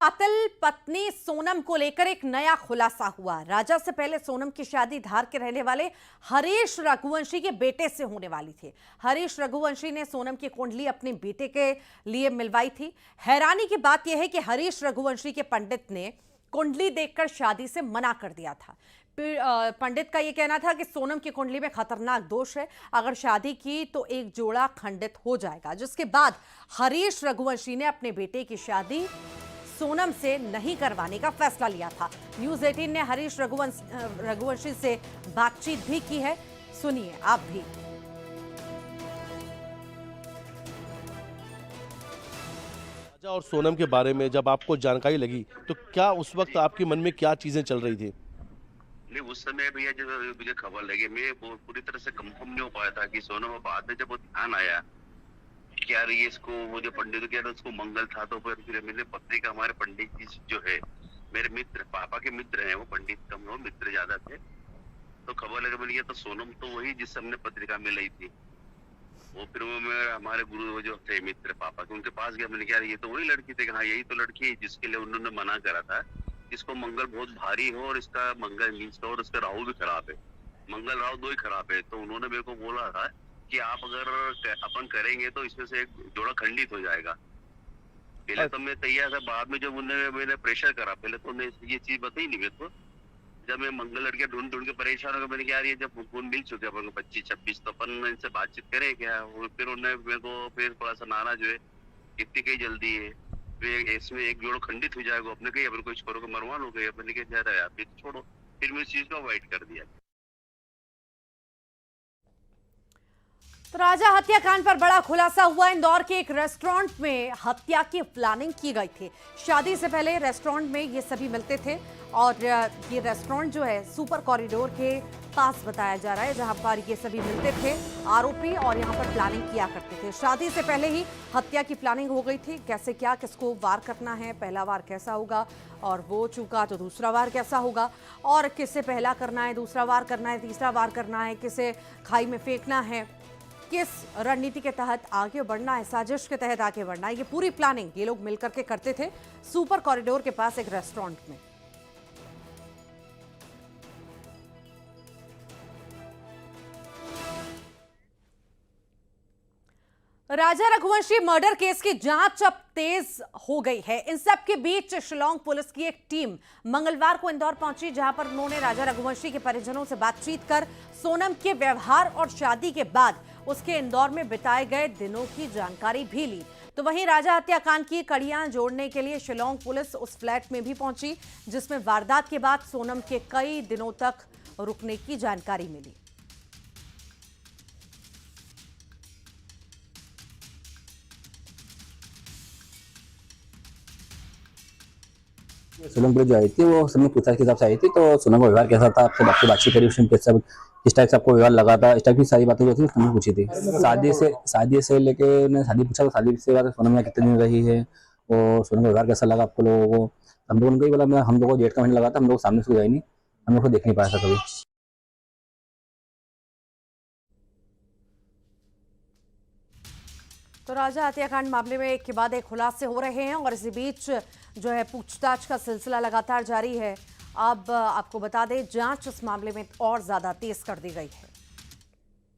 कातिल पत्नी सोनम को लेकर एक नया खुलासा हुआ। राजा से पहले सोनम की शादी धार के रहने वाले हरीश रघुवंशी के बेटे से होने वाली थी। हरीश रघुवंशी ने सोनम की कुंडली अपने बेटे के लिए मिलवाई थी। हैरानी की बात यह है कि हरीश रघुवंशी के पंडित ने कुंडली देखकर शादी से मना कर दिया था। पंडित का यह कहना था कि सोनम की कुंडली में खतरनाक दोष है, अगर शादी की तो एक जोड़ा खंडित हो जाएगा। जिसके बाद हरीश रघुवंशी ने अपने बेटे की शादी सोनम से नहीं करवाने का फैसला लिया था। न्यूज़ 18 ने हरीश रघुवंशी से बातचीत भी की है, सुनिए आप भी। राजा और सोनम के बारे में जब आपको जानकारी लगी तो क्या उस वक्त आपके मन में क्या चीजें चल रही थी? नहीं, उस समय भैया जब मुझे खबर लगी, मैं पूरी तरह से कंफर्म नहीं हो पाया था कि सोनम। बाद में जब वो ध्यान आया कि यार ये इसको, वो जो पंडित कह रहे उसको मंगल था, तो फिर मैंने पत्रिका, हमारे पंडित जी जो है मेरे मित्र, पापा के मित्र हैं, वो पंडित कम हो, मित्र ज्यादा थे, तो खबर लगे मिल गया तो सोनम तो वही जिससे हमने पत्रिका में ली थी। वो फिर वो मैं हमारे गुरु जो थे मित्र पापा के, उनके पास गया। मैंने कहा ये तो वही लड़की थी। हाँ, यही तो लड़की है जिसके लिए उन्होंने मना करा था, इसको मंगल बहुत भारी हो और इसका मंगल मीन्स और इसका राहु भी खराब है, मंगल राहु दो ही खराब है। तो उन्होंने मेरे को बोला था कि आप अगर अपन करेंगे तो इसमें से एक जोड़ा खंडित हो जाएगा। पहले तो मैं तैयार था, बाद में जब मैंने प्रेशर करा, पहले तो उन्हें ये चीज बताई नहीं मेरे को। जब मैं मंगल लड़कियां ढूंढ ढूंढ के परेशान हो गया, मैंने कहा यार ये जब फोन मिल चुके अपन को 25-26, तो अपन इनसे बातचीत करें क्या। फिर उन्होंने मेरे को फिर थोड़ा सा नाराज हुए, इतनी कहीं जल्दी है, फिर इसमें एक जोड़ा खंडित हो जाएगा। अपने कही अपन को छोड़ो को मरवा लो गए, अपने कहा ज्यादा यार फिर छोड़ो। फिर मैं इस चीज को अवॉइड कर दिया। तो राजा हत्याकांड पर बड़ा खुलासा हुआ। इंदौर के एक रेस्टोरेंट में हत्या की प्लानिंग की गई थी। शादी से पहले रेस्टोरेंट में ये सभी मिलते थे और ये रेस्टोरेंट जो है सुपर कॉरिडोर के पास बताया जा रहा है, जहां पर ये सभी मिलते थे आरोपी और यहां पर प्लानिंग किया करते थे। शादी से पहले ही हत्या की प्लानिंग हो गई थी। कैसे क्या, किसको वार करना है, पहला वार कैसा होगा और वो चूका तो दूसरा वार कैसा होगा, और किसे पहला करना है, दूसरा वार करना है, तीसरा वार करना है, किसे खाई में फेंकना है, किस रणनीति के तहत आगे बढ़ना है, साजिश के तहत आगे बढ़ना है, ये पूरी प्लानिंग ये लोग मिलकर के करते थे सुपर कॉरिडोर के पास एक रेस्टोरेंट में। राजा रघुवंशी मर्डर केस की जांच अब तेज हो गई है। इन सब के बीच शिलांग पुलिस की एक टीम मंगलवार को इंदौर पहुंची, जहां पर उन्होंने राजा रघुवंशी के परिजनों से बातचीत कर सोनम के व्यवहार और शादी के बाद उसके इंदौर में बिताए गए दिनों की जानकारी भी ली। तो वहीं राजा हत्याकांड की कड़ियां जोड़ने के लिए शिलांग पुलिस उस फ्लैट में भी पहुंची, जिसमें वारदात के बाद सोनम के कई दिनों तक रुकने की जानकारी मिली। सोनम पुलिस जो आई थी वो सबने पूछताछ के हिसाब से आई थी। तो सोनम का व्यवहार कैसा था, आपसे बातचीत करी, उसने सब किस टाइप से आपको व्यवहार लगा था, इस टाइप की सारी बातें जो थी उसने पूछी थी। शादी से लेके उन्हें शादी पूछा, तो शादी से बाद सोनम ने कितने दिन रही है और सोनम का व्यवहार कैसा लगा आपको लोगों को। हम लोगों को बोला, हम लोगों को 1.5 महीना लगा था, हम लोग सामने से गए नहीं, हम लोग को देख नहीं पाया था कभी। तो राजा हत्याकांड मामले में एक के बाद एक खुलासे हो रहे हैं और इसी बीच जो है पूछताछ का सिलसिला लगातार जारी है। अब आपको बता दें, जांच इस मामले में और ज्यादा तेज कर दी गई है।